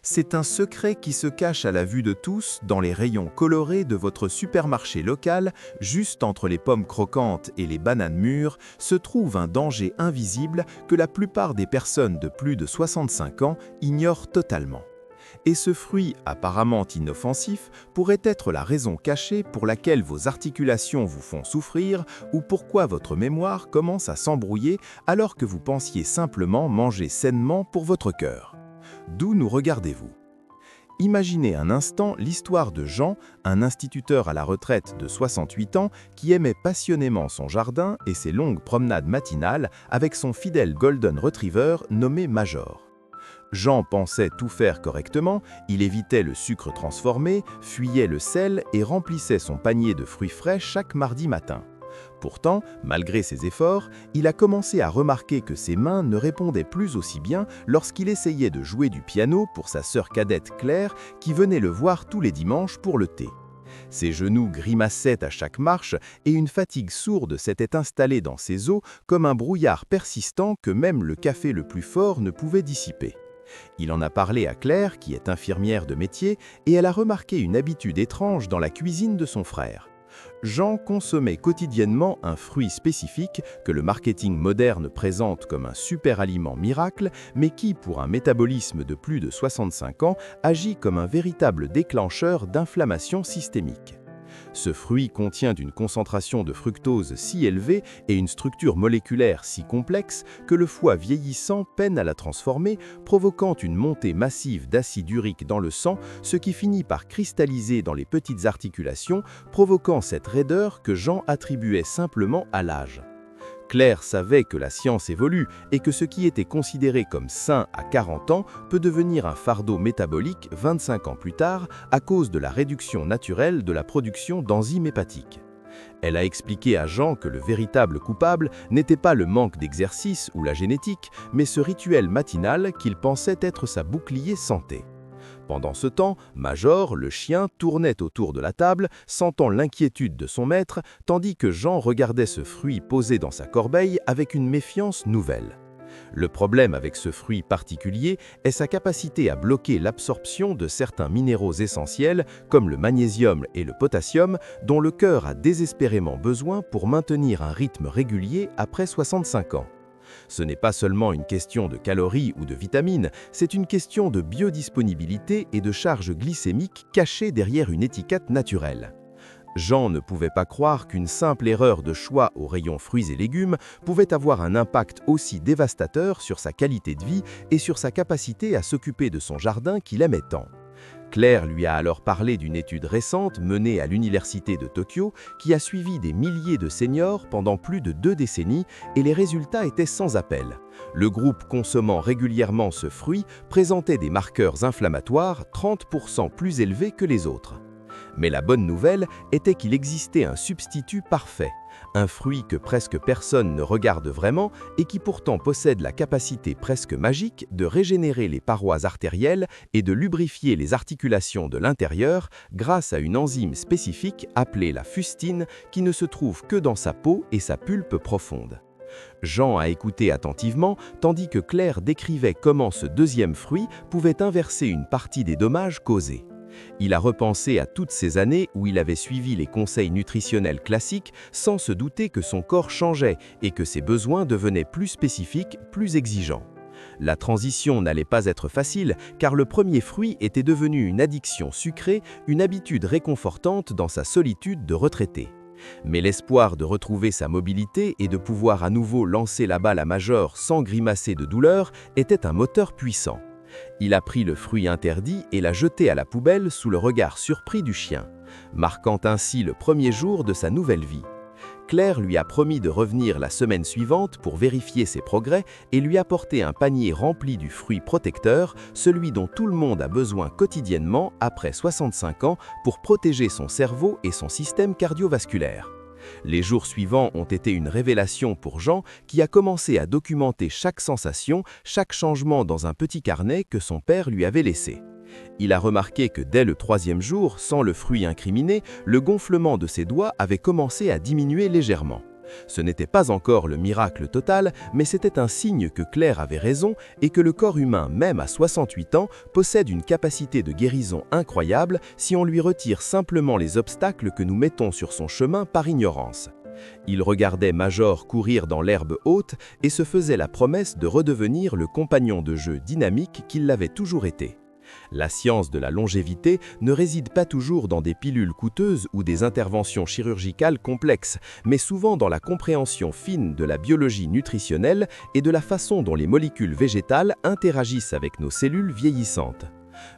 C'est un secret qui se cache à la vue de tous dans les rayons colorés de votre supermarché local. Juste entre les pommes croquantes et les bananes mûres se trouve un danger invisible que la plupart des personnes de plus de 65 ans ignorent totalement. Et ce fruit apparemment inoffensif pourrait être la raison cachée pour laquelle vos articulations vous font souffrir ou pourquoi votre mémoire commence à s'embrouiller alors que vous pensiez simplement manger sainement pour votre cœur. D'où nous regardez-vous? Imaginez un instant l'histoire de Jean, un instituteur à la retraite de 68 ans qui aimait passionnément son jardin et ses longues promenades matinales avec son fidèle Golden Retriever nommé Major. Jean pensait tout faire correctement, il évitait le sucre transformé, fuyait le sel et remplissait son panier de fruits frais chaque mardi matin. Pourtant, malgré ses efforts, il a commencé à remarquer que ses mains ne répondaient plus aussi bien lorsqu'il essayait de jouer du piano pour sa sœur cadette Claire qui venait le voir tous les dimanches pour le thé. Ses genoux grimaçaient à chaque marche et une fatigue sourde s'était installée dans ses os comme un brouillard persistant que même le café le plus fort ne pouvait dissiper. Il en a parlé à Claire, qui est infirmière de métier, et elle a remarqué une habitude étrange dans la cuisine de son frère. Jean consommait quotidiennement un fruit spécifique que le marketing moderne présente comme un super aliment miracle, mais qui, pour un métabolisme de plus de 65 ans, agit comme un véritable déclencheur d'inflammation systémique. Ce fruit contient une concentration de fructose si élevée et une structure moléculaire si complexe que le foie vieillissant peine à la transformer, provoquant une montée massive d'acide urique dans le sang, ce qui finit par cristalliser dans les petites articulations, provoquant cette raideur que Jean attribuait simplement à l'âge. Claire savait que la science évolue et que ce qui était considéré comme sain à 40 ans peut devenir un fardeau métabolique 25 ans plus tard à cause de la réduction naturelle de la production d'enzymes hépatiques. Elle a expliqué à Jean que le véritable coupable n'était pas le manque d'exercice ou la génétique, mais ce rituel matinal qu'il pensait être sa bouclier santé. Pendant ce temps, Major, le chien, tournait autour de la table, sentant l'inquiétude de son maître, tandis que Jean regardait ce fruit posé dans sa corbeille avec une méfiance nouvelle. Le problème avec ce fruit particulier est sa capacité à bloquer l'absorption de certains minéraux essentiels comme le magnésium et le potassium dont le cœur a désespérément besoin pour maintenir un rythme régulier après 65 ans. Ce n'est pas seulement une question de calories ou de vitamines, c'est une question de biodisponibilité et de charge glycémique cachée derrière une étiquette naturelle. Jean ne pouvait pas croire qu'une simple erreur de choix au rayon fruits et légumes pouvait avoir un impact aussi dévastateur sur sa qualité de vie et sur sa capacité à s'occuper de son jardin qu'il aimait tant. Claire lui a alors parlé d'une étude récente menée à l'Université de Tokyo qui a suivi des milliers de seniors pendant plus de 2 décennies et les résultats étaient sans appel. Le groupe consommant régulièrement ce fruit présentait des marqueurs inflammatoires 30% plus élevés que les autres. Mais la bonne nouvelle était qu'il existait un substitut parfait, un fruit que presque personne ne regarde vraiment et qui pourtant possède la capacité presque magique de régénérer les parois artérielles et de lubrifier les articulations de l'intérieur grâce à une enzyme spécifique appelée la fustine qui ne se trouve que dans sa peau et sa pulpe profonde. Jean a écouté attentivement, tandis que Claire décrivait comment ce deuxième fruit pouvait inverser une partie des dommages causés. Il a repensé à toutes ces années où il avait suivi les conseils nutritionnels classiques sans se douter que son corps changeait et que ses besoins devenaient plus spécifiques, plus exigeants. La transition n'allait pas être facile car le premier fruit était devenu une addiction sucrée, une habitude réconfortante dans sa solitude de retraité. Mais l'espoir de retrouver sa mobilité et de pouvoir à nouveau lancer la balle à Major sans grimacer de douleur était un moteur puissant. Il a pris le fruit interdit et l'a jeté à la poubelle sous le regard surpris du chien, marquant ainsi le premier jour de sa nouvelle vie. Claire lui a promis de revenir la semaine suivante pour vérifier ses progrès et lui apporter un panier rempli du fruit protecteur, celui dont tout le monde a besoin quotidiennement après 65 ans pour protéger son cerveau et son système cardiovasculaire. Les jours suivants ont été une révélation pour Jean qui a commencé à documenter chaque sensation, chaque changement dans un petit carnet que son père lui avait laissé. Il a remarqué que dès le 3e jour, sans le fruit incriminé, le gonflement de ses doigts avait commencé à diminuer légèrement. Ce n'était pas encore le miracle total, mais c'était un signe que Claire avait raison et que le corps humain, même à 68 ans, possède une capacité de guérison incroyable si on lui retire simplement les obstacles que nous mettons sur son chemin par ignorance. Il regardait Major courir dans l'herbe haute et se faisait la promesse de redevenir le compagnon de jeu dynamique qu'il l'avait toujours été. La science de la longévité ne réside pas toujours dans des pilules coûteuses ou des interventions chirurgicales complexes, mais souvent dans la compréhension fine de la biologie nutritionnelle et de la façon dont les molécules végétales interagissent avec nos cellules vieillissantes.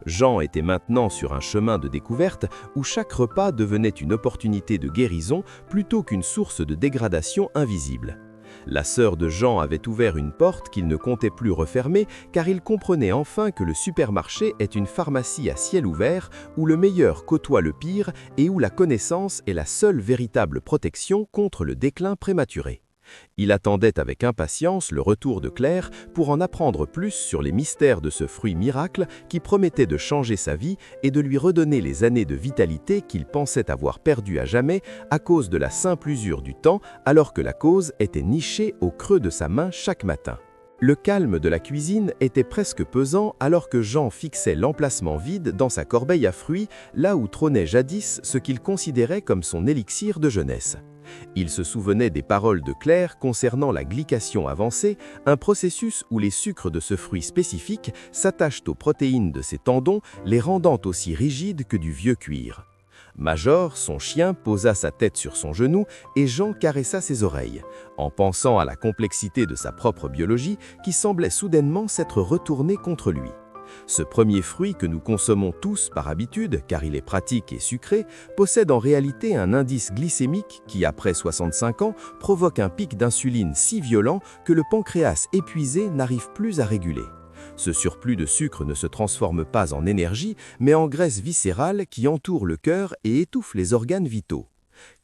Jean était maintenant sur un chemin de découverte où chaque repas devenait une opportunité de guérison plutôt qu'une source de dégradation invisible. La sœur de Jean avait ouvert une porte qu'il ne comptait plus refermer car il comprenait enfin que le supermarché est une pharmacie à ciel ouvert où le meilleur côtoie le pire et où la connaissance est la seule véritable protection contre le déclin prématuré. Il attendait avec impatience le retour de Claire pour en apprendre plus sur les mystères de ce fruit miracle qui promettait de changer sa vie et de lui redonner les années de vitalité qu'il pensait avoir perdues à jamais à cause de la simple usure du temps, alors que la cause était nichée au creux de sa main chaque matin. Le calme de la cuisine était presque pesant alors que Jean fixait l'emplacement vide dans sa corbeille à fruits, là où trônait jadis ce qu'il considérait comme son élixir de jeunesse. Il se souvenait des paroles de Claire concernant la glycation avancée, un processus où les sucres de ce fruit spécifique s'attachent aux protéines de ses tendons, les rendant aussi rigides que du vieux cuir. Major, son chien, posa sa tête sur son genou et Jean caressa ses oreilles, en pensant à la complexité de sa propre biologie qui semblait soudainement s'être retournée contre lui. Ce premier fruit que nous consommons tous par habitude, car il est pratique et sucré, possède en réalité un indice glycémique qui, après 65 ans, provoque un pic d'insuline si violent que le pancréas épuisé n'arrive plus à réguler. Ce surplus de sucre ne se transforme pas en énergie, mais en graisse viscérale qui entoure le cœur et étouffe les organes vitaux.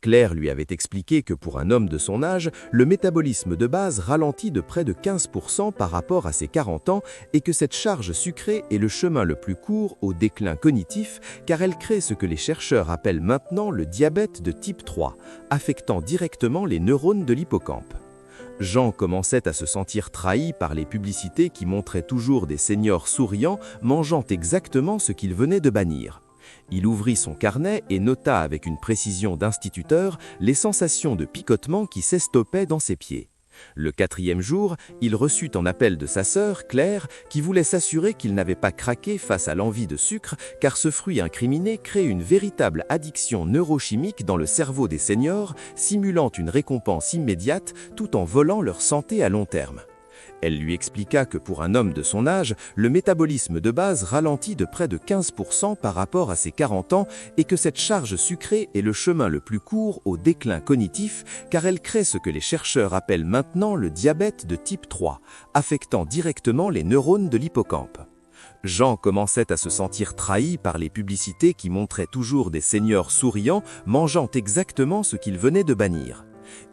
Claire lui avait expliqué que pour un homme de son âge, le métabolisme de base ralentit de près de 15% par rapport à ses 40 ans et que cette charge sucrée est le chemin le plus court au déclin cognitif car elle crée ce que les chercheurs appellent maintenant le diabète de type 3, affectant directement les neurones de l'hippocampe. Jean commençait à se sentir trahi par les publicités qui montraient toujours des seniors souriants mangeant exactement ce qu'ils venaient de bannir. Il ouvrit son carnet et nota avec une précision d'instituteur les sensations de picotement qui s'estoppaient dans ses pieds. Le 4e jour, il reçut un appel de sa sœur, Claire, qui voulait s'assurer qu'il n'avait pas craqué face à l'envie de sucre, car ce fruit incriminé crée une véritable addiction neurochimique dans le cerveau des seniors, simulant une récompense immédiate tout en volant leur santé à long terme. Elle lui expliqua que pour un homme de son âge, le métabolisme de base ralentit de près de 15% par rapport à ses 40 ans et que cette charge sucrée est le chemin le plus court au déclin cognitif car elle crée ce que les chercheurs appellent maintenant le diabète de type 3, affectant directement les neurones de l'hippocampe. Jean commençait à se sentir trahi par les publicités qui montraient toujours des seniors souriants mangeant exactement ce qu'ils venaient de bannir.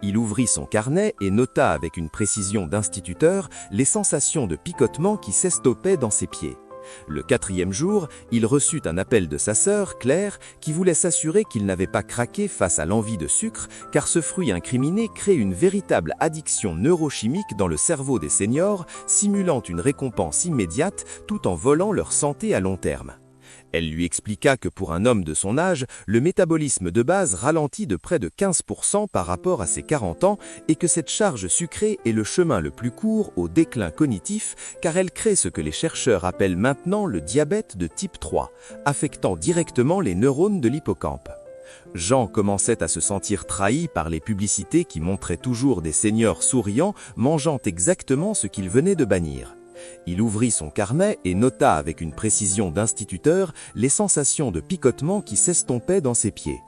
Il ouvrit son carnet et nota avec une précision d'instituteur les sensations de picotement qui s'estoppaient dans ses pieds. Le 4e jour, il reçut un appel de sa sœur, Claire, qui voulait s'assurer qu'il n'avait pas craqué face à l'envie de sucre, car ce fruit incriminé crée une véritable addiction neurochimique dans le cerveau des seniors, simulant une récompense immédiate tout en volant leur santé à long terme. Elle lui expliqua que pour un homme de son âge, le métabolisme de base ralentit de près de 15% par rapport à ses 40 ans et que cette charge sucrée est le chemin le plus court au déclin cognitif car elle crée ce que les chercheurs appellent maintenant le diabète de type 3, affectant directement les neurones de l'hippocampe. Jean commençait à se sentir trahi par les publicités qui montraient toujours des seniors souriants mangeant exactement ce qu'ils venaient de bannir. Il ouvrit son carnet et nota avec une précision d'instituteur les sensations de picotement qui s'estompaient dans ses pieds.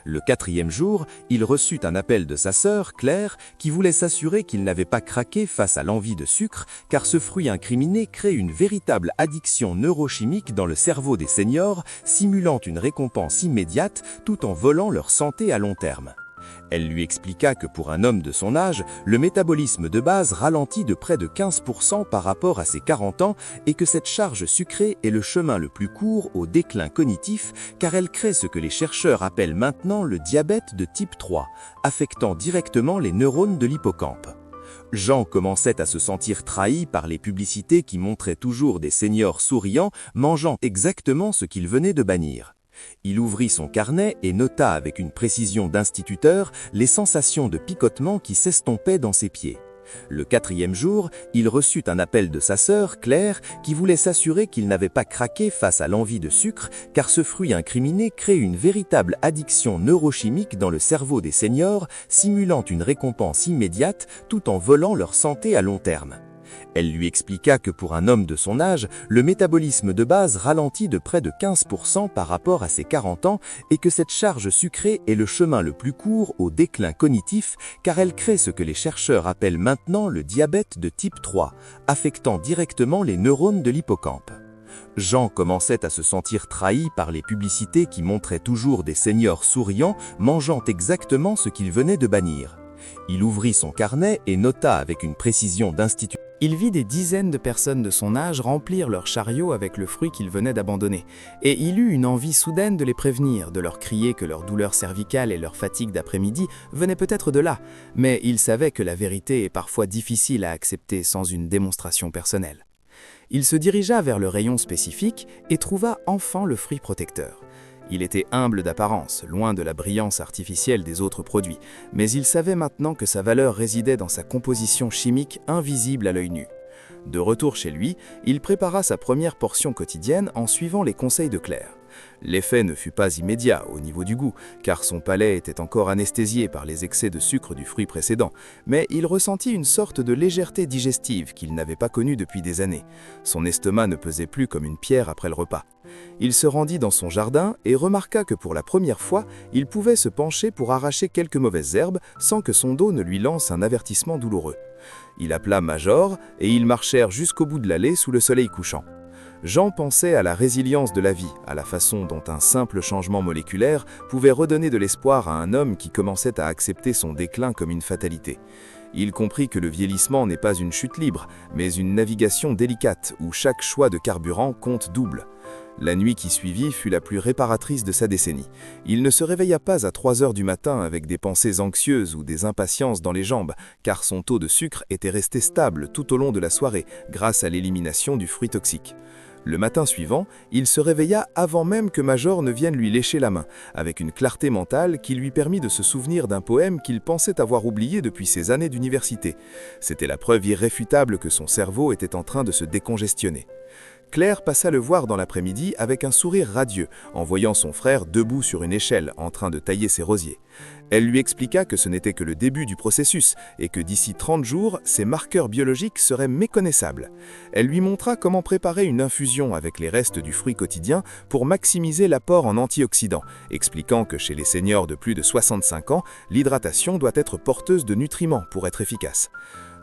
Le 4e jour, il reçut un appel de sa sœur, Claire, qui voulait s'assurer qu'il n'avait pas craqué face à l'envie de sucre, car ce fruit incriminé crée une véritable addiction neurochimique dans le cerveau des seniors, simulant une récompense immédiate tout en volant leur santé à long terme. Elle lui expliqua que pour un homme de son âge, le métabolisme de base ralentit de près de 15% par rapport à ses 40 ans et que cette charge sucrée est le chemin le plus court au déclin cognitif car elle crée ce que les chercheurs appellent maintenant le diabète de type 3, affectant directement les neurones de l'hippocampe. Jean commençait à se sentir trahi par les publicités qui montraient toujours des seniors souriants mangeant exactement ce qu'il venait de bannir. Il ouvrit son carnet et nota avec une précision d'instituteur les sensations de picotement qui s'estompaient dans ses pieds. Le 4e jour, il reçut un appel de sa sœur, Claire, qui voulait s'assurer qu'il n'avait pas craqué face à l'envie de sucre, car ce fruit incriminé crée une véritable addiction neurochimique dans le cerveau des seniors, simulant une récompense immédiate tout en volant leur santé à long terme. Elle lui expliqua que pour un homme de son âge, le métabolisme de base ralentit de près de 15% par rapport à ses 40 ans et que cette charge sucrée est le chemin le plus court au déclin cognitif car elle crée ce que les chercheurs appellent maintenant le diabète de type 3, affectant directement les neurones de l'hippocampe. Jean commençait à se sentir trahi par les publicités qui montraient toujours des seniors souriants mangeant exactement ce qu'il venait de bannir. Il ouvrit son carnet et nota avec une précision d'instituteur. Il vit des dizaines de personnes de son âge remplir leur chariot avec le fruit qu'ils venaient d'abandonner, et il eut une envie soudaine de les prévenir, de leur crier que leur douleur cervicale et leur fatigue d'après-midi venaient peut-être de là, mais il savait que la vérité est parfois difficile à accepter sans une démonstration personnelle. Il se dirigea vers le rayon spécifique et trouva enfin le fruit protecteur. Il était humble d'apparence, loin de la brillance artificielle des autres produits, mais il savait maintenant que sa valeur résidait dans sa composition chimique invisible à l'œil nu. De retour chez lui, il prépara sa première portion quotidienne en suivant les conseils de Claire. L'effet ne fut pas immédiat au niveau du goût, car son palais était encore anesthésié par les excès de sucre du fruit précédent, mais il ressentit une sorte de légèreté digestive qu'il n'avait pas connue depuis des années. Son estomac ne pesait plus comme une pierre après le repas. Il se rendit dans son jardin et remarqua que pour la première fois, il pouvait se pencher pour arracher quelques mauvaises herbes sans que son dos ne lui lance un avertissement douloureux. Il appela Major et ils marchèrent jusqu'au bout de l'allée sous le soleil couchant. Jean pensait à la résilience de la vie, à la façon dont un simple changement moléculaire pouvait redonner de l'espoir à un homme qui commençait à accepter son déclin comme une fatalité. Il comprit que le vieillissement n'est pas une chute libre, mais une navigation délicate où chaque choix de carburant compte double. La nuit qui suivit fut la plus réparatrice de sa décennie. Il ne se réveilla pas à 3 heures du matin avec des pensées anxieuses ou des impatiences dans les jambes, car son taux de sucre était resté stable tout au long de la soirée grâce à l'élimination du fruit toxique. Le matin suivant, il se réveilla avant même que Major ne vienne lui lécher la main, avec une clarté mentale qui lui permit de se souvenir d'un poème qu'il pensait avoir oublié depuis ses années d'université. C'était la preuve irréfutable que son cerveau était en train de se décongestionner. Claire passa le voir dans l'après-midi avec un sourire radieux, en voyant son frère debout sur une échelle, en train de tailler ses rosiers. Elle lui expliqua que ce n'était que le début du processus et que d'ici 30 jours, ses marqueurs biologiques seraient méconnaissables. Elle lui montra comment préparer une infusion avec les restes du fruit quotidien pour maximiser l'apport en antioxydants, expliquant que chez les seniors de plus de 65 ans, l'hydratation doit être porteuse de nutriments pour être efficace.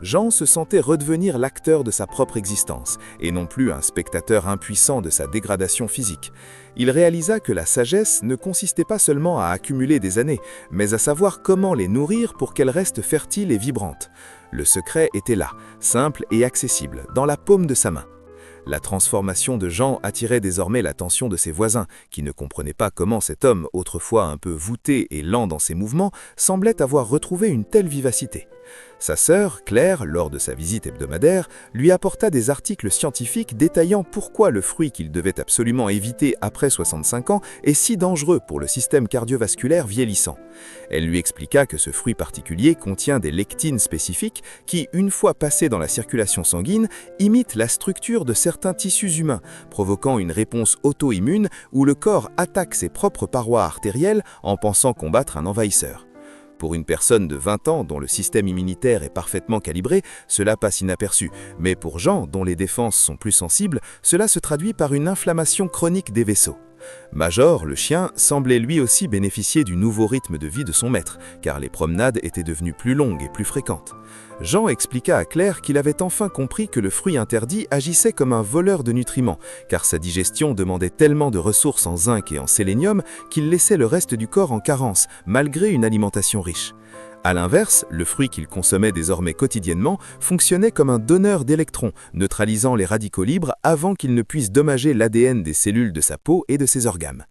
Jean se sentait redevenir l'acteur de sa propre existence, et non plus un spectateur impuissant de sa dégradation physique. Il réalisa que la sagesse ne consistait pas seulement à accumuler des années, mais à savoir comment les nourrir pour qu'elles restent fertiles et vibrantes. Le secret était là, simple et accessible, dans la paume de sa main. La transformation de Jean attirait désormais l'attention de ses voisins, qui ne comprenaient pas comment cet homme, autrefois un peu voûté et lent dans ses mouvements, semblait avoir retrouvé une telle vivacité. Sa sœur, Claire, lors de sa visite hebdomadaire, lui apporta des articles scientifiques détaillant pourquoi le fruit qu'il devait absolument éviter après 65 ans est si dangereux pour le système cardiovasculaire vieillissant. Elle lui expliqua que ce fruit particulier contient des lectines spécifiques qui, une fois passées dans la circulation sanguine, imitent la structure de certains tissus humains, provoquant une réponse auto-immune où le corps attaque ses propres parois artérielles en pensant combattre un envahisseur. Pour une personne de 20 ans dont le système immunitaire est parfaitement calibré, cela passe inaperçu. Mais pour Jean, dont les défenses sont plus sensibles, cela se traduit par une inflammation chronique des vaisseaux. Major, le chien, semblait lui aussi bénéficier du nouveau rythme de vie de son maître, car les promenades étaient devenues plus longues et plus fréquentes. Jean expliqua à Claire qu'il avait enfin compris que le fruit interdit agissait comme un voleur de nutriments, car sa digestion demandait tellement de ressources en zinc et en sélénium qu'il laissait le reste du corps en carence, malgré une alimentation riche. A l'inverse, le fruit qu'il consommait désormais quotidiennement fonctionnait comme un donneur d'électrons, neutralisant les radicaux libres avant qu'ils ne puissent dommager l'ADN des cellules de sa peau et de ses organes.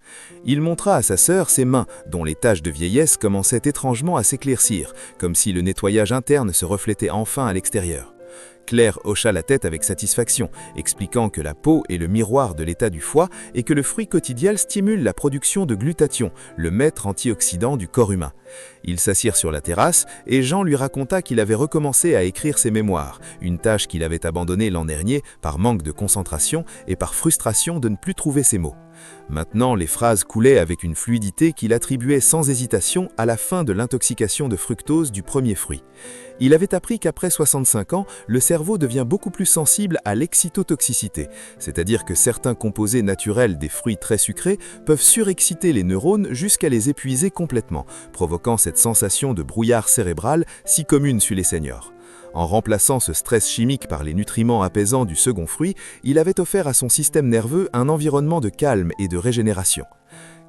Il montra à sa sœur ses mains, dont les taches de vieillesse commençaient étrangement à s'éclaircir, comme si le nettoyage interne se reflétait enfin à l'extérieur. Claire hocha la tête avec satisfaction, expliquant que la peau est le miroir de l'état du foie et que le fruit quotidien stimule la production de glutathion, le maître antioxydant du corps humain. Ils s'assirent sur la terrasse et Jean lui raconta qu'il avait recommencé à écrire ses mémoires, une tâche qu'il avait abandonnée l'an dernier par manque de concentration et par frustration de ne plus trouver ses mots. Maintenant, les phrases coulaient avec une fluidité qu'il attribuait sans hésitation à la fin de l'intoxication de fructose du premier fruit. Il avait appris qu'après 65 ans, le cerveau devient beaucoup plus sensible à l'excitotoxicité, c'est-à-dire que certains composés naturels des fruits très sucrés peuvent surexciter les neurones jusqu'à les épuiser complètement, provoquant cette sensation de brouillard cérébral si commune chez les seniors. En remplaçant ce stress chimique par les nutriments apaisants du second fruit, il avait offert à son système nerveux un environnement de calme et de régénération.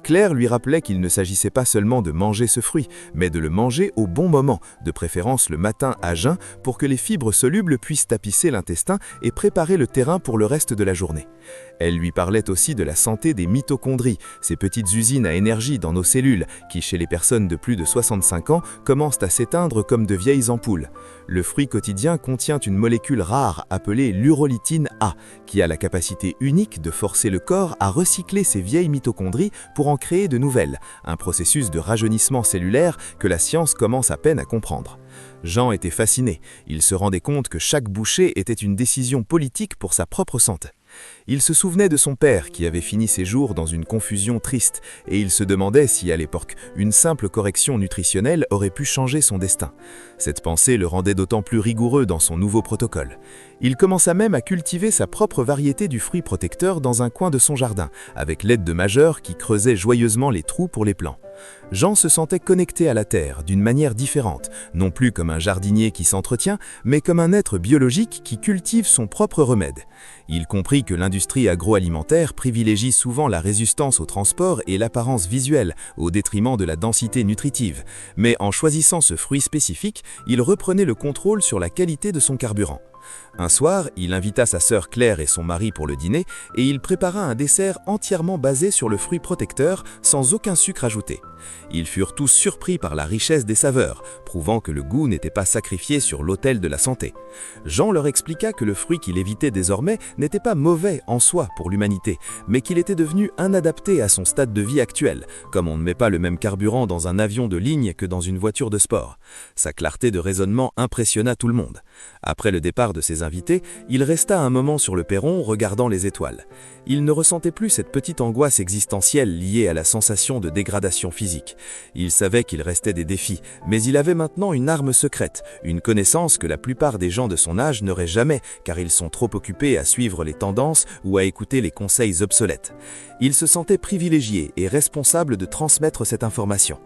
Claire lui rappelait qu'il ne s'agissait pas seulement de manger ce fruit, mais de le manger au bon moment, de préférence le matin à jeun, pour que les fibres solubles puissent tapisser l'intestin et préparer le terrain pour le reste de la journée. Elle lui parlait aussi de la santé des mitochondries, ces petites usines à énergie dans nos cellules, qui chez les personnes de plus de 65 ans commencent à s'éteindre comme de vieilles ampoules. Le fruit quotidien contient une molécule rare appelée l'urolitine A, qui a la capacité unique de forcer le corps à recycler ces vieilles mitochondries pour en créer de nouvelles, un processus de rajeunissement cellulaire que la science commence à peine à comprendre. Jean était fasciné, il se rendait compte que chaque bouchée était une décision politique pour sa propre santé. Il se souvenait de son père qui avait fini ses jours dans une confusion triste et il se demandait si à l'époque une simple correction nutritionnelle aurait pu changer son destin. Cette pensée le rendait d'autant plus rigoureux dans son nouveau protocole. Il commença même à cultiver sa propre variété du fruit protecteur dans un coin de son jardin, avec l'aide de Major qui creusait joyeusement les trous pour les plants. Jean se sentait connecté à la terre d'une manière différente, non plus comme un jardinier qui s'entretient, mais comme un être biologique qui cultive son propre remède. Il comprit que l'industrie agroalimentaire privilégie souvent la résistance au transport et l'apparence visuelle, au détriment de la densité nutritive. Mais en choisissant ce fruit spécifique, il reprenait le contrôle sur la qualité de son carburant. Un soir, il invita sa sœur Claire et son mari pour le dîner et il prépara un dessert entièrement basé sur le fruit protecteur sans aucun sucre ajouté. Ils furent tous surpris par la richesse des saveurs, prouvant que le goût n'était pas sacrifié sur l'autel de la santé. Jean leur expliqua que le fruit qu'il évitait désormais n'était pas mauvais en soi pour l'humanité, mais qu'il était devenu inadapté à son stade de vie actuel, comme on ne met pas le même carburant dans un avion de ligne que dans une voiture de sport. Sa clarté de raisonnement impressionna tout le monde. Après le départ de ses invités, il resta un moment sur le perron regardant les étoiles. Il ne ressentait plus cette petite angoisse existentielle liée à la sensation de dégradation physique. Il savait qu'il restait des défis, mais il avait maintenant une arme secrète, une connaissance que la plupart des gens de son âge n'auraient jamais, car ils sont trop occupés à suivre les tendances ou à écouter les conseils obsolètes. Il se sentait privilégié et responsable de transmettre cette information.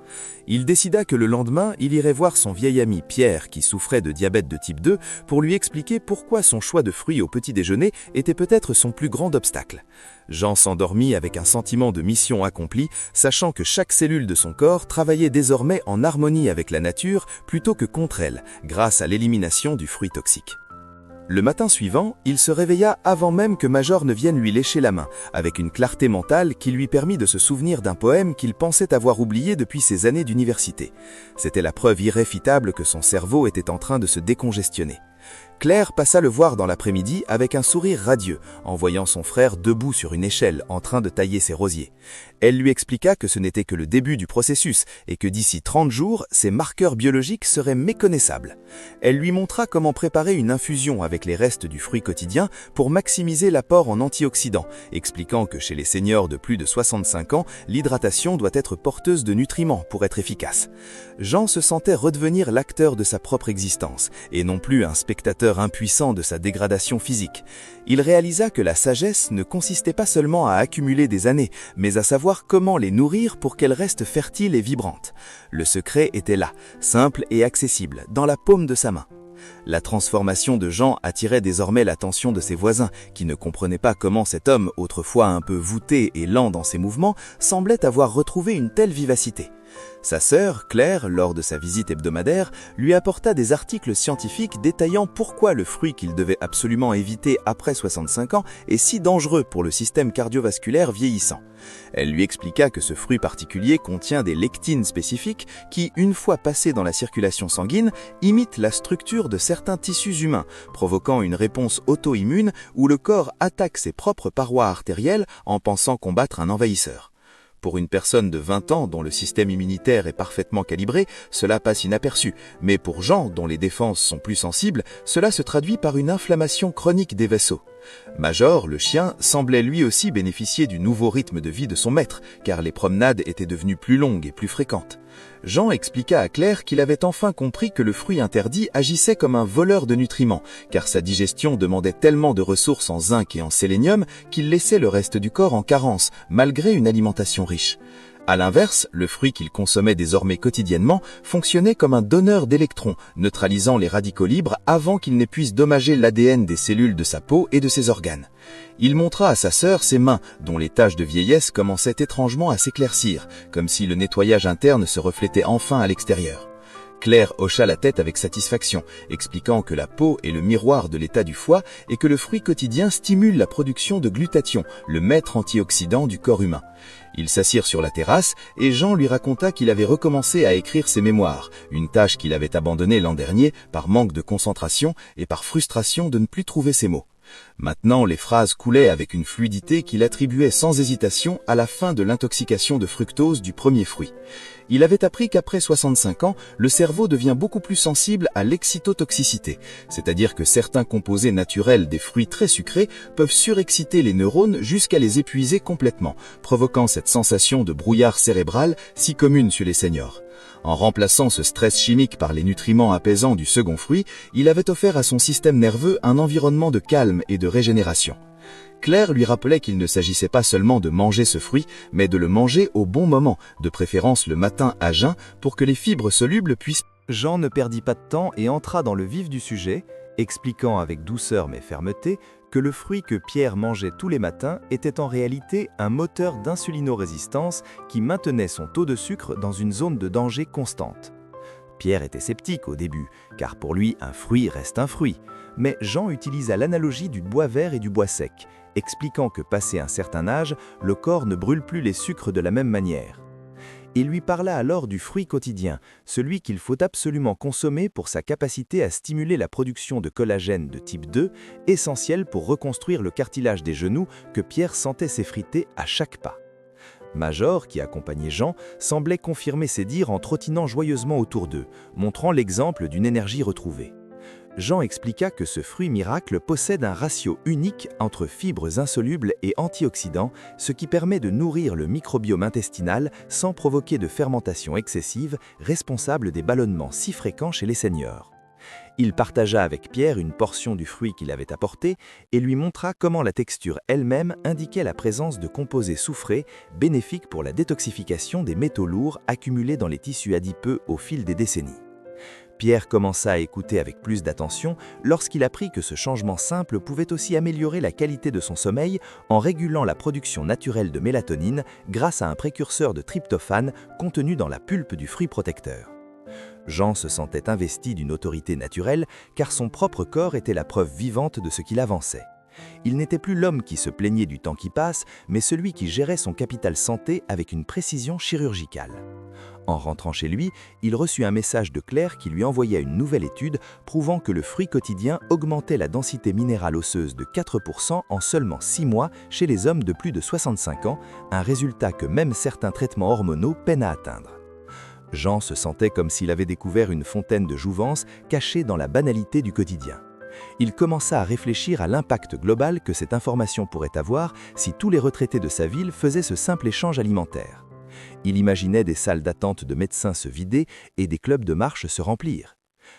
Il décida que le lendemain, il irait voir son vieil ami Pierre, qui souffrait de diabète de type 2, pour lui expliquer pourquoi son choix de fruits au petit déjeuner était peut-être son plus grand obstacle. Jean s'endormit avec un sentiment de mission accomplie, sachant que chaque cellule de son corps travaillait désormais en harmonie avec la nature plutôt que contre elle, grâce à l'élimination du fruit toxique. Le matin suivant, il se réveilla avant même que Major ne vienne lui lécher la main, avec une clarté mentale qui lui permit de se souvenir d'un poème qu'il pensait avoir oublié depuis ses années d'université. C'était la preuve irréfutable que son cerveau était en train de se décongestionner. Claire passa le voir dans l'après-midi avec un sourire radieux, en voyant son frère debout sur une échelle en train de tailler ses rosiers. Elle lui expliqua que ce n'était que le début du processus et que d'ici 30 jours, ses marqueurs biologiques seraient méconnaissables. Elle lui montra comment préparer une infusion avec les restes du fruit quotidien pour maximiser l'apport en antioxydants, expliquant que chez les seniors de plus de 65 ans, l'hydratation doit être porteuse de nutriments pour être efficace. Jean se sentait redevenir l'acteur de sa propre existence et non plus un spectateur observateur impuissant de sa dégradation physique. Il réalisa que la sagesse ne consistait pas seulement à accumuler des années, mais à savoir comment les nourrir pour qu'elles restent fertiles et vibrantes. Le secret était là, simple et accessible, dans la paume de sa main. La transformation de Jean attirait désormais l'attention de ses voisins, qui ne comprenaient pas comment cet homme, autrefois un peu voûté et lent dans ses mouvements, semblait avoir retrouvé une telle vivacité. Sa sœur, Claire, lors de sa visite hebdomadaire, lui apporta des articles scientifiques détaillant pourquoi le fruit qu'il devait absolument éviter après 65 ans est si dangereux pour le système cardiovasculaire vieillissant. Elle lui expliqua que ce fruit particulier contient des lectines spécifiques qui, une fois passées dans la circulation sanguine, imitent la structure de certains tissus humains, provoquant une réponse auto-immune où le corps attaque ses propres parois artérielles en pensant combattre un envahisseur. Pour une personne de 20 ans dont le système immunitaire est parfaitement calibré, cela passe inaperçu, mais pour Jean, dont les défenses sont plus sensibles, cela se traduit par une inflammation chronique des vaisseaux. Major, le chien, semblait lui aussi bénéficier du nouveau rythme de vie de son maître, car les promenades étaient devenues plus longues et plus fréquentes. Jean expliqua à Claire qu'il avait enfin compris que le fruit interdit agissait comme un voleur de nutriments, car sa digestion demandait tellement de ressources en zinc et en sélénium qu'il laissait le reste du corps en carence, malgré une alimentation riche. À l'inverse, le fruit qu'il consommait désormais quotidiennement fonctionnait comme un donneur d'électrons, neutralisant les radicaux libres avant qu'ils ne puissent dommager l'ADN des cellules de sa peau et de ses organes. Il montra à sa sœur ses mains, dont les taches de vieillesse commençaient étrangement à s'éclaircir, comme si le nettoyage interne se reflétait enfin à l'extérieur. Claire hocha la tête avec satisfaction, expliquant que la peau est le miroir de l'état du foie et que le fruit quotidien stimule la production de glutathion, le maître antioxydant du corps humain. Ils s'assirent sur la terrasse et Jean lui raconta qu'il avait recommencé à écrire ses mémoires, une tâche qu'il avait abandonnée l'an dernier par manque de concentration et par frustration de ne plus trouver ses mots. Maintenant, les phrases coulaient avec une fluidité qu'il attribuait sans hésitation à la fin de l'intoxication de fructose du premier fruit. Il avait appris qu'après 65 ans, le cerveau devient beaucoup plus sensible à l'excitotoxicité, c'est-à-dire que certains composés naturels des fruits très sucrés peuvent surexciter les neurones jusqu'à les épuiser complètement, provoquant cette sensation de brouillard cérébral si commune chez les seniors. En remplaçant ce stress chimique par les nutriments apaisants du second fruit, il avait offert à son système nerveux un environnement de calme et de régénération. Claire lui rappelait qu'il ne s'agissait pas seulement de manger ce fruit, mais de le manger au bon moment, de préférence le matin à jeun, pour que les fibres solubles puissent... Jean ne perdit pas de temps et entra dans le vif du sujet, expliquant avec douceur mais fermeté que le fruit que Pierre mangeait tous les matins était en réalité un moteur d'insulinorésistance qui maintenait son taux de sucre dans une zone de danger constante. Pierre était sceptique au début, car pour lui un fruit reste un fruit, mais Jean utilisa l'analogie du bois vert et du bois sec, expliquant que passé un certain âge, le corps ne brûle plus les sucres de la même manière. Il lui parla alors du fruit quotidien, celui qu'il faut absolument consommer pour sa capacité à stimuler la production de collagène de type 2, essentiel pour reconstruire le cartilage des genoux que Pierre sentait s'effriter à chaque pas. Major, qui accompagnait Jean, semblait confirmer ses dires en trottinant joyeusement autour d'eux, montrant l'exemple d'une énergie retrouvée. Jean expliqua que ce fruit miracle possède un ratio unique entre fibres insolubles et antioxydants, ce qui permet de nourrir le microbiome intestinal sans provoquer de fermentation excessive, responsable des ballonnements si fréquents chez les seniors. Il partagea avec Pierre une portion du fruit qu'il avait apporté et lui montra comment la texture elle-même indiquait la présence de composés soufrés bénéfiques pour la détoxification des métaux lourds accumulés dans les tissus adipeux au fil des décennies. Pierre commença à écouter avec plus d'attention lorsqu'il apprit que ce changement simple pouvait aussi améliorer la qualité de son sommeil en régulant la production naturelle de mélatonine grâce à un précurseur de tryptophane contenu dans la pulpe du fruit protecteur. Jean se sentait investi d'une autorité naturelle car son propre corps était la preuve vivante de ce qu'il avançait. Il n'était plus l'homme qui se plaignait du temps qui passe, mais celui qui gérait son capital santé avec une précision chirurgicale. En rentrant chez lui, il reçut un message de Claire qui lui envoyait une nouvelle étude prouvant que le fruit quotidien augmentait la densité minérale osseuse de 4% en seulement 6 mois chez les hommes de plus de 65 ans, un résultat que même certains traitements hormonaux peinent à atteindre. Jean se sentait comme s'il avait découvert une fontaine de jouvence cachée dans la banalité du quotidien. Il commença à réfléchir à l'impact global que cette information pourrait avoir si tous les retraités de sa ville faisaient ce simple échange alimentaire. Il imaginait des salles d'attente de médecins se vider et des clubs de marche se remplir.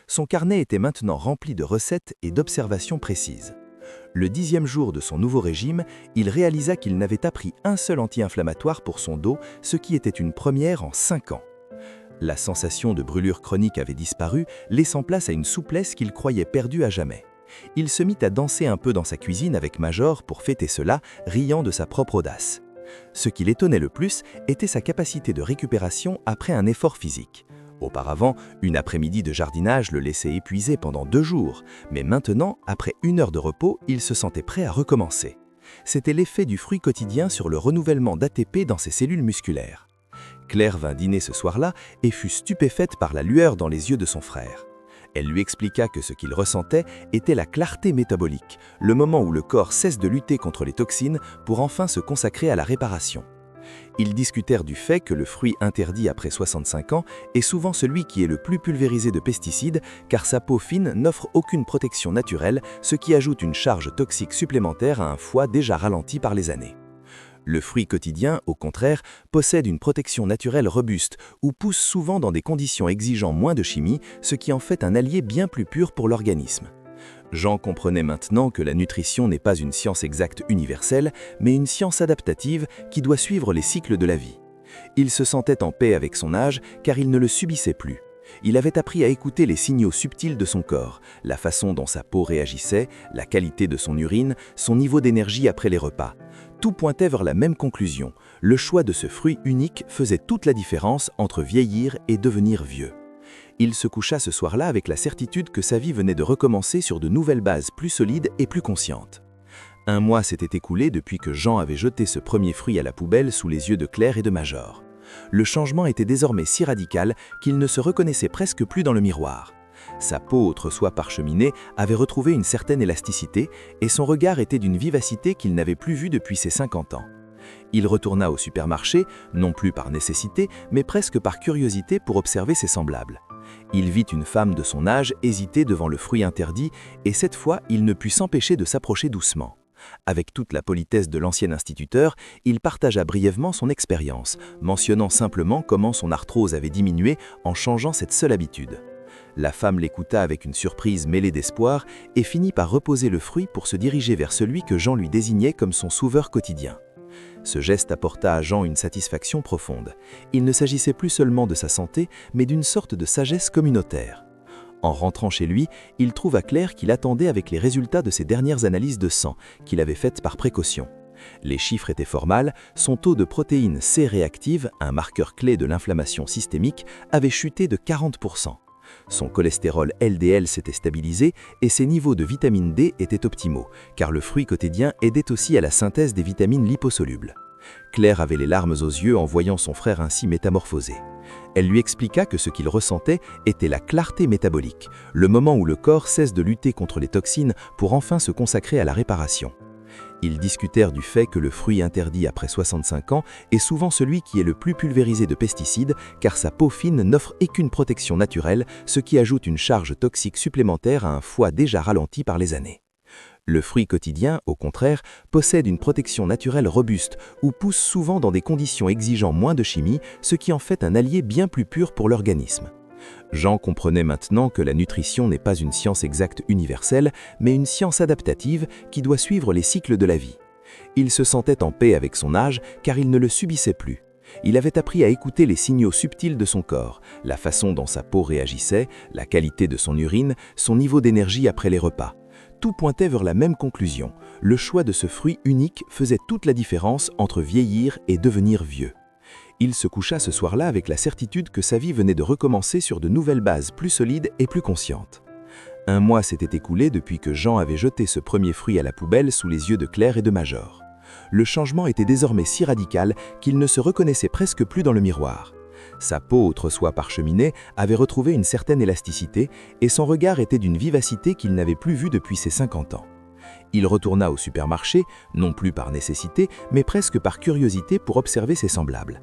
Son carnet était maintenant rempli de recettes et d'observations précises. Le 10e jour de son nouveau régime, il réalisa qu'il n'avait appris un seul anti-inflammatoire pour son dos, ce qui était une première en 5 ans. La sensation de brûlure chronique avait disparu, laissant place à une souplesse qu'il croyait perdue à jamais. Il se mit à danser un peu dans sa cuisine avec Major pour fêter cela, riant de sa propre audace. Ce qui l'étonnait le plus était sa capacité de récupération après un effort physique. Auparavant, une après-midi de jardinage le laissait épuisé pendant 2 jours, mais maintenant, après 1 heure de repos, il se sentait prêt à recommencer. C'était l'effet du fruit quotidien sur le renouvellement d'ATP dans ses cellules musculaires. Claire vint dîner ce soir-là et fut stupéfaite par la lueur dans les yeux de son frère. Elle lui expliqua que ce qu'il ressentait était la clarté métabolique, le moment où le corps cesse de lutter contre les toxines pour enfin se consacrer à la réparation. Ils discutèrent du fait que le fruit interdit après 65 ans est souvent celui qui est le plus pulvérisé de pesticides car sa peau fine n'offre aucune protection naturelle, ce qui ajoute une charge toxique supplémentaire à un foie déjà ralenti par les années. Le fruit quotidien, au contraire, possède une protection naturelle robuste ou pousse souvent dans des conditions exigeant moins de chimie, ce qui en fait un allié bien plus pur pour l'organisme. Jean comprenait maintenant que la nutrition n'est pas une science exacte universelle, mais une science adaptative qui doit suivre les cycles de la vie. Il se sentait en paix avec son âge car il ne le subissait plus. Il avait appris à écouter les signaux subtils de son corps, la façon dont sa peau réagissait, la qualité de son urine, son niveau d'énergie après les repas. Tout pointait vers la même conclusion. Le choix de ce fruit unique faisait toute la différence entre vieillir et devenir vieux. Il se coucha ce soir-là avec la certitude que sa vie venait de recommencer sur de nouvelles bases plus solides et plus conscientes. 1 mois s'était écoulé depuis que Jean avait jeté ce premier fruit à la poubelle sous les yeux de Claire et de Major. Le changement était désormais si radical qu'il ne se reconnaissait presque plus dans le miroir. Sa peau, autrefois parcheminée, avait retrouvé une certaine élasticité et son regard était d'une vivacité qu'il n'avait plus vue depuis ses 50 ans. Il retourna au supermarché, non plus par nécessité, mais presque par curiosité pour observer ses semblables. Il vit une femme de son âge hésiter devant le fruit interdit et cette fois, il ne put s'empêcher de s'approcher doucement. Avec toute la politesse de l'ancien instituteur, il partagea brièvement son expérience, mentionnant simplement comment son arthrose avait diminué en changeant cette seule habitude. La femme l'écouta avec une surprise mêlée d'espoir et finit par reposer le fruit pour se diriger vers celui que Jean lui désignait comme son sauveur quotidien. Ce geste apporta à Jean une satisfaction profonde. Il ne s'agissait plus seulement de sa santé, mais d'une sorte de sagesse communautaire. En rentrant chez lui, il trouva Claire qui l'attendait avec les résultats de ses dernières analyses de sang, qu'il avait faites par précaution. Les chiffres étaient formels, son taux de protéine C réactive, un marqueur clé de l'inflammation systémique, avait chuté de 40%. Son cholestérol LDL s'était stabilisé et ses niveaux de vitamine D étaient optimaux, car le fruit quotidien aidait aussi à la synthèse des vitamines liposolubles. Claire avait les larmes aux yeux en voyant son frère ainsi métamorphosé. Elle lui expliqua que ce qu'il ressentait était la clarté métabolique, le moment où le corps cesse de lutter contre les toxines pour enfin se consacrer à la réparation. Ils discutèrent du fait que le fruit interdit après 65 ans est souvent celui qui est le plus pulvérisé de pesticides car sa peau fine n'offre aucune protection naturelle, ce qui ajoute une charge toxique supplémentaire à un foie déjà ralenti par les années. Le fruit quotidien, au contraire, possède une protection naturelle robuste ou pousse souvent dans des conditions exigeant moins de chimie, ce qui en fait un allié bien plus pur pour l'organisme. Jean comprenait maintenant que la nutrition n'est pas une science exacte universelle, mais une science adaptative qui doit suivre les cycles de la vie. Il se sentait en paix avec son âge car il ne le subissait plus. Il avait appris à écouter les signaux subtils de son corps, la façon dont sa peau réagissait, la qualité de son urine, son niveau d'énergie après les repas. Tout pointait vers la même conclusion. Le choix de ce fruit unique faisait toute la différence entre vieillir et devenir vieux. Il se coucha ce soir-là avec la certitude que sa vie venait de recommencer sur de nouvelles bases plus solides et plus conscientes. 1 mois s'était écoulé depuis que Jean avait jeté ce premier fruit à la poubelle sous les yeux de Claire et de Major. Le changement était désormais si radical qu'il ne se reconnaissait presque plus dans le miroir. Sa peau, autrefois parcheminée, avait retrouvé une certaine élasticité et son regard était d'une vivacité qu'il n'avait plus vue depuis ses 50 ans. Il retourna au supermarché, non plus par nécessité, mais presque par curiosité pour observer ses semblables.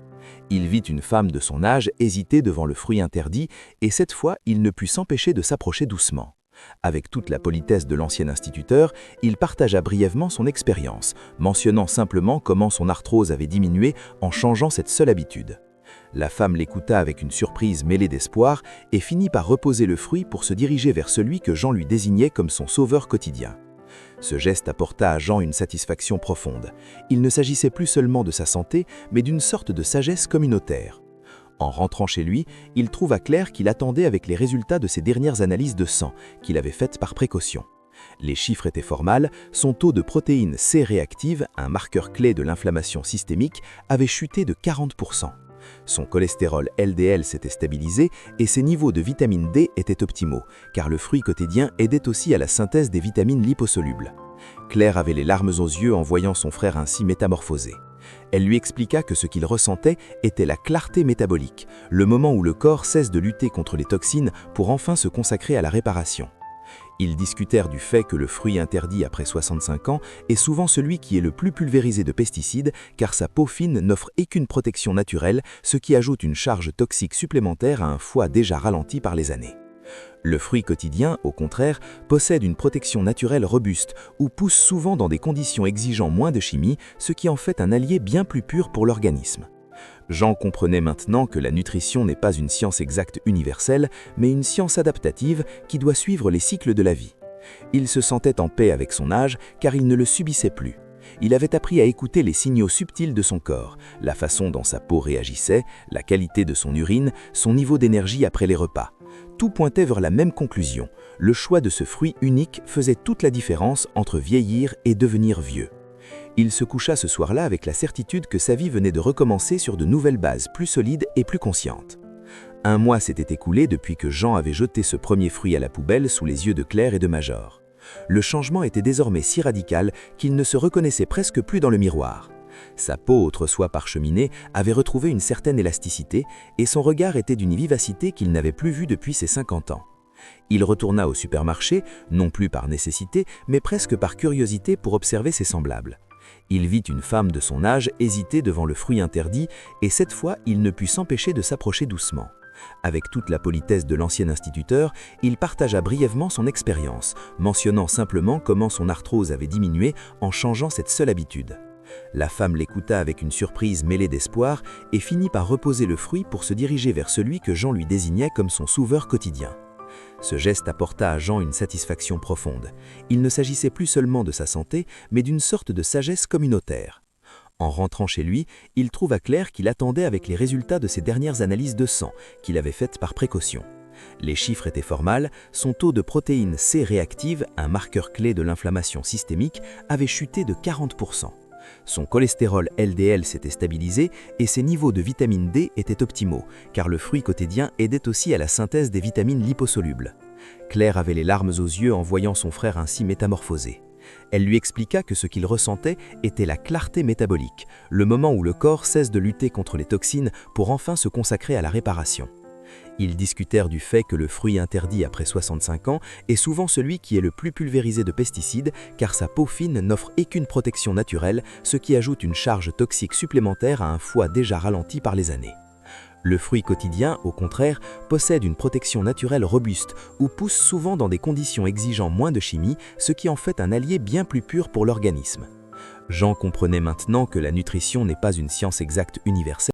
Il vit une femme de son âge hésiter devant le fruit interdit et cette fois, il ne put s'empêcher de s'approcher doucement. Avec toute la politesse de l'ancien instituteur, il partagea brièvement son expérience, mentionnant simplement comment son arthrose avait diminué en changeant cette seule habitude. La femme l'écouta avec une surprise mêlée d'espoir et finit par reposer le fruit pour se diriger vers celui que Jean lui désignait comme son sauveur quotidien. Ce geste apporta à Jean une satisfaction profonde. Il ne s'agissait plus seulement de sa santé, mais d'une sorte de sagesse communautaire. En rentrant chez lui, il trouva Claire qui l'attendait avec les résultats de ses dernières analyses de sang, qu'il avait faites par précaution. Les chiffres étaient formels, son taux de protéine C réactive, un marqueur clé de l'inflammation systémique, avait chuté de 40%. Son cholestérol LDL s'était stabilisé et ses niveaux de vitamine D étaient optimaux, car le fruit quotidien aidait aussi à la synthèse des vitamines liposolubles. Claire avait les larmes aux yeux en voyant son frère ainsi métamorphosé. Elle lui expliqua que ce qu'il ressentait était la clarté métabolique, le moment où le corps cesse de lutter contre les toxines pour enfin se consacrer à la réparation. Ils discutèrent du fait que le fruit interdit après 65 ans est souvent celui qui est le plus pulvérisé de pesticides car sa peau fine n'offre aucune protection naturelle, ce qui ajoute une charge toxique supplémentaire à un foie déjà ralenti par les années. Le fruit quotidien, au contraire, possède une protection naturelle robuste ou pousse souvent dans des conditions exigeant moins de chimie, ce qui en fait un allié bien plus pur pour l'organisme. Jean comprenait maintenant que la nutrition n'est pas une science exacte universelle, mais une science adaptative qui doit suivre les cycles de la vie. Il se sentait en paix avec son âge car il ne le subissait plus. Il avait appris à écouter les signaux subtils de son corps, la façon dont sa peau réagissait, la qualité de son urine, son niveau d'énergie après les repas. Tout pointait vers la même conclusion. Le choix de ce fruit unique faisait toute la différence entre vieillir et devenir vieux. Il se coucha ce soir-là avec la certitude que sa vie venait de recommencer sur de nouvelles bases plus solides et plus conscientes. Un mois s'était écoulé depuis que Jean avait jeté ce premier fruit à la poubelle sous les yeux de Claire et de Major. Le changement était désormais si radical qu'il ne se reconnaissait presque plus dans le miroir. Sa peau, autrefois parcheminée, avait retrouvé une certaine élasticité et son regard était d'une vivacité qu'il n'avait plus vue depuis ses 50 ans. Il retourna au supermarché, non plus par nécessité, mais presque par curiosité pour observer ses semblables. Il vit une femme de son âge hésiter devant le fruit interdit et cette fois, il ne put s'empêcher de s'approcher doucement. Avec toute la politesse de l'ancien instituteur, il partagea brièvement son expérience, mentionnant simplement comment son arthrose avait diminué en changeant cette seule habitude. La femme l'écouta avec une surprise mêlée d'espoir et finit par reposer le fruit pour se diriger vers celui que Jean lui désignait comme son sauveur quotidien. Ce geste apporta à Jean une satisfaction profonde. Il ne s'agissait plus seulement de sa santé, mais d'une sorte de sagesse communautaire. En rentrant chez lui, il trouva Claire qui l'attendait avec les résultats de ses dernières analyses de sang, qu'il avait faites par précaution. Les chiffres étaient formels, son taux de protéine C réactive, un marqueur clé de l'inflammation systémique, avait chuté de 40%. Son cholestérol LDL s'était stabilisé et ses niveaux de vitamine D étaient optimaux, car le fruit quotidien aidait aussi à la synthèse des vitamines liposolubles. Claire avait les larmes aux yeux en voyant son frère ainsi métamorphosé. Elle lui expliqua que ce qu'il ressentait était la clarté métabolique, le moment où le corps cesse de lutter contre les toxines pour enfin se consacrer à la réparation. Ils discutèrent du fait que le fruit interdit après 65 ans est souvent celui qui est le plus pulvérisé de pesticides car sa peau fine n'offre aucune protection naturelle, ce qui ajoute une charge toxique supplémentaire à un foie déjà ralenti par les années. Le fruit quotidien, au contraire, possède une protection naturelle robuste ou pousse souvent dans des conditions exigeant moins de chimie, ce qui en fait un allié bien plus pur pour l'organisme. Jean comprenait maintenant que la nutrition n'est pas une science exacte universelle,